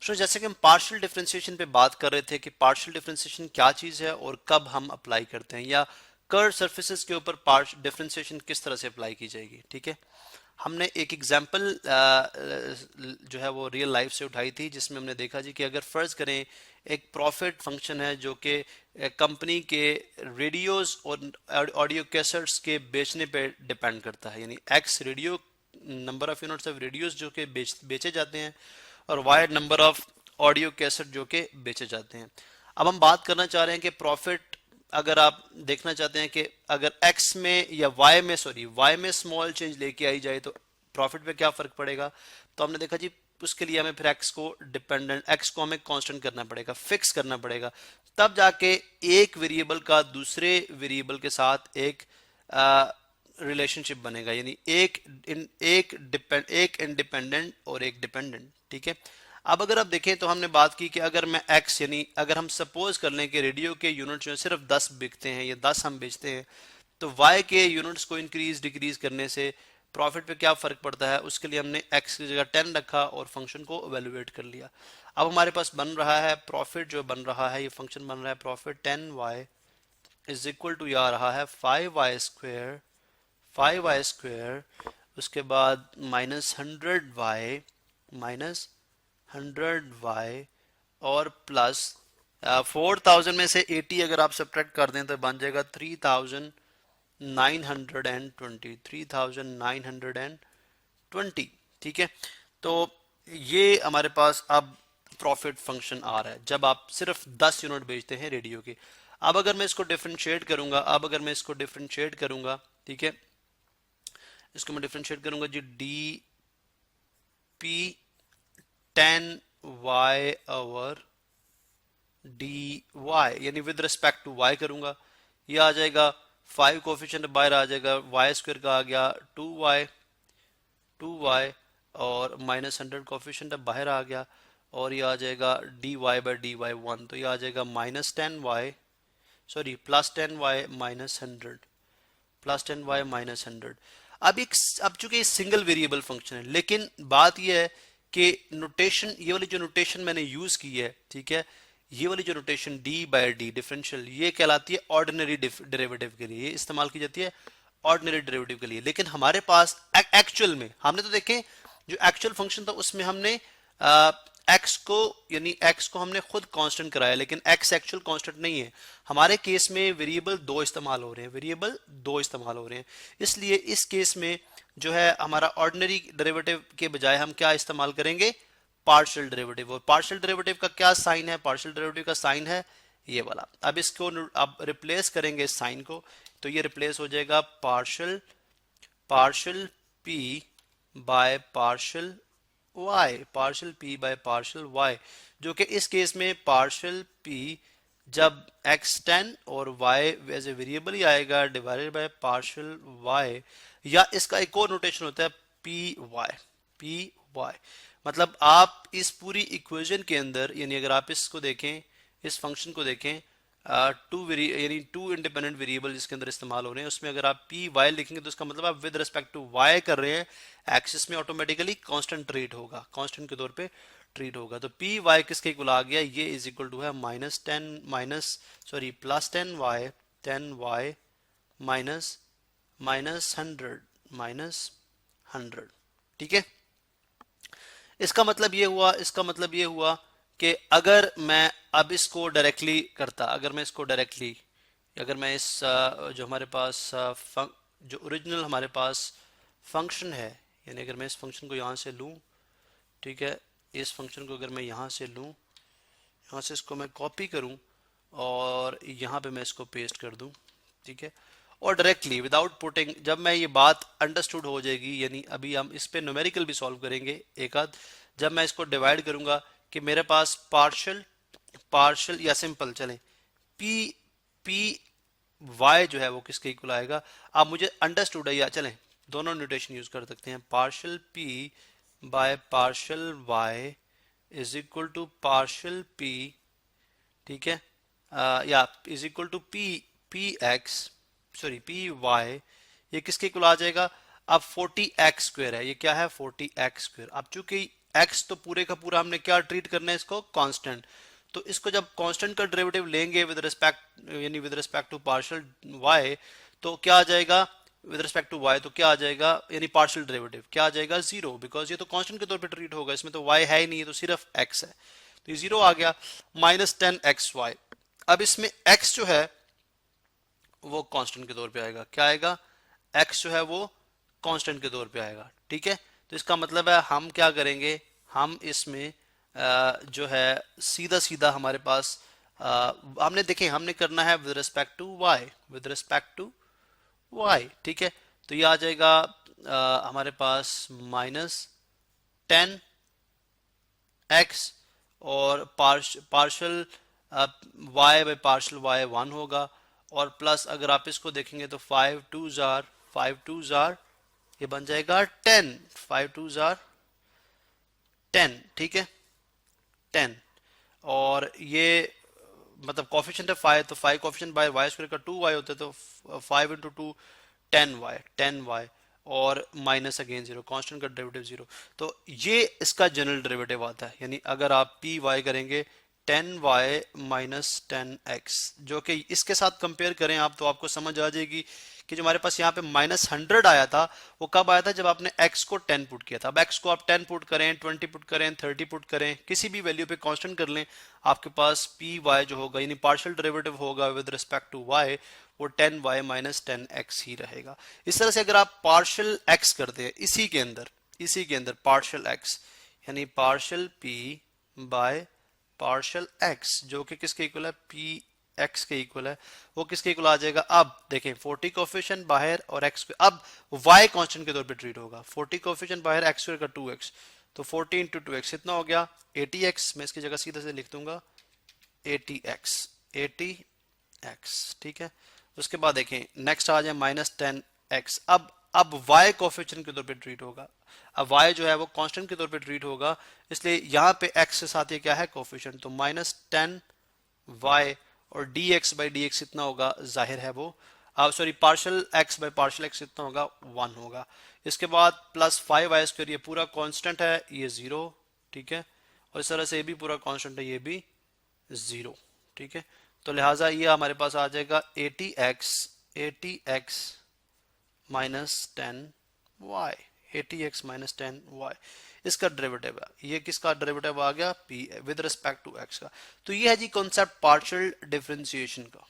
तो जैसे कि हम पार्शियल डिफरेंशिएशन पे बात कर रहे थे कि पार्शियल डिफरेंशिएशन क्या चीज़ है और कब हम अप्लाई करते हैं, या कर्व सरफेसेस के ऊपर पार्शियल डिफरेंशिएशन किस तरह से अप्लाई की जाएगी। ठीक है, हमने एक एग्जांपल जो है वो रियल लाइफ से उठाई थी, जिसमें हमने देखा जी कि अगर फ़र्ज़ करें एक प्रॉफिट फंक्शन है जो कि कंपनी के रेडियोस और ऑडियो कैसेट्स के बेचने पे डिपेंड करता है, यानी X radio number of units of radios जो कि बेचे जाते हैं और Y number of audio cassette जो कि बेचे जाते हैं। अब हम बात करना चाह रहे हैं कि प्रॉफिट, अगर आप देखना चाहते हैं कि अगर एक्स में या वाई में स्मॉल चेंज लेके आई जाए तो प्रॉफिट पे क्या फर्क पड़ेगा। तो हमने देखा जी उसके लिए हमें फिर एक्स को हमें कांस्टेंट करना पड़ेगा, फिक्स करना पड़ेगा, तब जाके एक वेरिएबल का दूसरे वेरिएबल के साथ एक रिलेशनशिप बनेगा, यानी एक इंडिपेंडेंट और एक डिपेंडेंट। ठीक है, अब अगर आप देखें तो हमने बात की कि अगर मैं एक्स, यानी अगर हम सपोज कर लें कि रेडियो के यूनिट जो है सिर्फ 10 बिकते हैं या 10 हम बेचते हैं, तो वाई के यूनिट्स को इंक्रीज डिक्रीज करने से प्रॉफिट पे क्या फर्क पड़ता है, उसके लिए हमने एक्स की जगह 10 रखा और फंक्शन को एवेलुएट कर लिया। अब हमारे पास बन रहा है प्रॉफिट, जो बन रहा है ये फंक्शन बन रहा है profit 10y is equal to आ रहा है 5y स्क्वेयर, उसके बाद -100y और प्लस 4000 में से 80 अगर आप सब्ट्रैक्ट कर दें तो बन जाएगा 3920। ठीक है, तो ये हमारे पास अब प्रॉफिट फंक्शन आ रहा है जब आप सिर्फ 10 यूनिट बेचते हैं रेडियो के। अब अगर मैं इसको डिफरेंशिएट करूंगा, ठीक है, इसको मैं डिफरेंशिएट करूंगा जी, D P 10y over D Y, यानी विद रिस्पेक्ट टू y करूंगा, ये आ जाएगा 5 कोफिशिएंट बाहर आ जाएगा, वाई स्क्वायर का आ गया 2y और -100 कोफिशिएंट अब बाहर आ गया, और ये आ जाएगा dy/dy 1, तो ये आ जाएगा +10y -100। अब चूंकि सिंगल वेरिएबल फंक्शन है, लेकिन बात यह है कि नोटेशन, ये वाली जो नोटेशन मैंने यूज की है, ठीक है, ये वाली जो नोटेशन d/d डिफरेंशियल, ये कहलाती है ऑर्डिनरी डेरिवेटिव के लिए, ये इस्तेमाल की जाती है ऑर्डिनरी डेरिवेटिव के लिए। लेकिन हमारे पास एक्चुअल में हमने तो देखें जो एक्चुअल फंक्शन था उसमें हमने एक्स को, यानी एक्स को हमने खुद कांस्टेंट कराया, लेकिन एक्स एक्चुअल कांस्टेंट नहीं है। हमारे केस में वेरिएबल दो इस्तेमाल हो रहे हैं, इसलिए इस केस में जो है हमारा ऑर्डिनरी डेरिवेटिव के बजाय हम क्या इस्तेमाल करेंगे, पार्शियल डेरिवेटिव। और पार्शियल डेरिवेटिव का क्या साइन है, पार्शियल डेरिवेटिव का साइन है ये वाला। अब इसको अब रिप्लेस करेंगे इस साइन को, तो ये रिप्लेस हो जाएगा partial P by partial y, जो कि इस केस में पार्शियल p जब x10 और y एज ए वेरिएबल ही आएगा डिवाइडेड बाय पार्शियल y, या इसका एक और नोटेशन होता है py। मतलब आप इस पूरी इक्वेशन के अंदर, यानी अगर आप इसको देखें, इस फंक्शन को देखें, यानी टू इंडिपेंडेंट वेरिएबल जिसके अंदर इस्तेमाल हो रहे हैं, उसमें अगर आप पी वाई लिखेंगे तो इसका मतलब आप विद रिस्पेक्ट टू वाई कर रहे हैं, एक्सिस में ऑटोमेटिकली कांस्टेंट कांस्टेंट के तौर पे ट्रीट होगा। तो पी वाई किसके इक्वल आ गया, ये इज इक्वल टू है +10y -100। ठीक है, इसका मतलब ये हुआ कि अगर मैं अब इसको डायरेक्टली करता, अगर मैं इस जो हमारे पास जो ओरिजिनल हमारे पास फंक्शन है, यानी अगर मैं इस फंक्शन को यहाँ से लूँ, ठीक है, इस फंक्शन को अगर मैं यहाँ से लूँ, यहाँ से इसको मैं कॉपी करूँ और यहाँ पे मैं इसको पेस्ट कर दूँ, ठीक है, और डायरेक्टली विदाउट पुटिंग, जब मैं ये बात अंडरस्टूड हो जाएगी, यानी अभी हम इस पे न्यूमेरिकल भी सॉल्व करेंगे एक आध, जब मैं इसको डिवाइड करूंगा कि मेरे पास पार्शियल या सिंपल चले पी वाई जो है वो किसके इक्वल आएगा। अब मुझे अंडरस्टूड है, या चलें दोनों नोटेशन यूज कर सकते हैं, partial P by partial Y is equal to partial P, ठीक है, या is equal to P Y, ये किसके इक्वल आ जाएगा। अब 40x स्क्वायर है, ये क्या है 40x स्क्वायर। अब चूंकि x तो पूरे का पूरा हमने क्या ट्रीट करना है इसको, कांस्टेंट। तो इसको जब कांस्टेंट का डेरिवेटिव लेंगे विद रिस्पेक्ट, यानी with respect to partial y, तो क्या आ जाएगा, विद रिस्पेक्ट टू y तो क्या आ जाएगा, यानी पार्शियल डेरिवेटिव क्या आ जाएगा, जीरो, बिकॉज ये तो कांस्टेंट के तौर पे ट्रीट होगा, इसमें तो y है ही नहीं, ये तो सिर्फ x है, तो ये जीरो आ गया। माइनस 10xy, अब इसमें x जो है वो कांस्टेंट के तौर पे आएगा, क्या आएगा, x जो है वो कांस्टेंट के तौर पे आएगा, ठीक है। तो इसका मतलब है हम क्या करेंगे, हम इसमें जो है सीधा सीधा हमारे पास हमने देखें हमने करना है with respect to y, with respect to y, ठीक है। तो ये आ जाएगा हमारे पास माइनस 10x, और partial y by partial y 1 होगा, और प्लस अगर आप इसको देखेंगे तो 5 2 जार 5 2 जार ये बन जाएगा 10, 5 2 जार 10, ठीक है 10, और ये मतलब कॉफिशिएंट है 5, तो 5 कॉफिशिएंट बाय वाई स्क्वायर का 2y होता है, तो 5 इंटू 2 10y, और माइनस अगेन जीरो, कांस्टेंट का डेरिवेटिव जीरो। तो ये इसका जनरल डेरिवेटिव आता है, यानी अगर आप पी वाई करेंगे 10y माइनस 10x, जो कि इसके साथ कंपेयर करें आप तो आपको समझ आ जाएगी कि जो हमारे पास यहाँ पे माइनस 100 आया था वो कब आया था, जब आपने x को 10 पुट किया था। अब x को आप 10 पुट करें, 20 पुट करें, 30 पुट करें, किसी भी वैल्यू पे कांस्टेंट कर लें, आपके पास पी वाई जो होगा यानी पार्शियल डेरिवेटिव होगा विद रिस्पेक्ट टू y, वो 10y माइनस 10x ही रहेगा। इस तरह से अगर आप पार्शियल x करते हैं इसी के अंदर पार्शियल x, यानी partial p by partial x, जो कि किसके इक्वल है, पी x के इक्वल है, वो किसके इक्वल आ जाएगा। अब देखें 40 कोफिशिएंट बाहर और x पे, अब y कांस्टेंट के तौर पे ट्रीट होगा, 40 कोफिशिएंट बाहर x स्क्वायर का 2x, तो 40 इंटू 2x कितना हो गया 80x, मैं इसकी जगह सीधा से लिख दूंगा 80x, ठीक है। उसके बाद देखें नेक्स्ट आ जाए माइनस 10x, अब y कोफिशिएंट के तौर पे ट्रीट होगा, अब y जो है वो कांस्टेंट के तौर पे ट्रीट होगा, इसलिए यहाँ पे x के साथ ये क्या है कोफिशिएंट, तो माइनस 10y, और dx बाई dx कितना होगा, जाहिर है वो sorry partial x by partial x कितना होगा 1 होगा। इसके बाद प्लस 5y स्क्वायर, ये पूरा कांस्टेंट है, ये जीरो, ठीक है, और इस तरह से ये भी पूरा कांस्टेंट है, ये भी जीरो, ठीक है। तो लिहाजा ये हमारे पास आ जाएगा 80x minus 10y, 80x minus 10y इसका डेरिवेटिव है। ये किसका डेरिवेटिव आ गया, p with respect to x का। तो ये है जी कॉन्सेप्ट पार्शियल डिफरेंशिएशन का।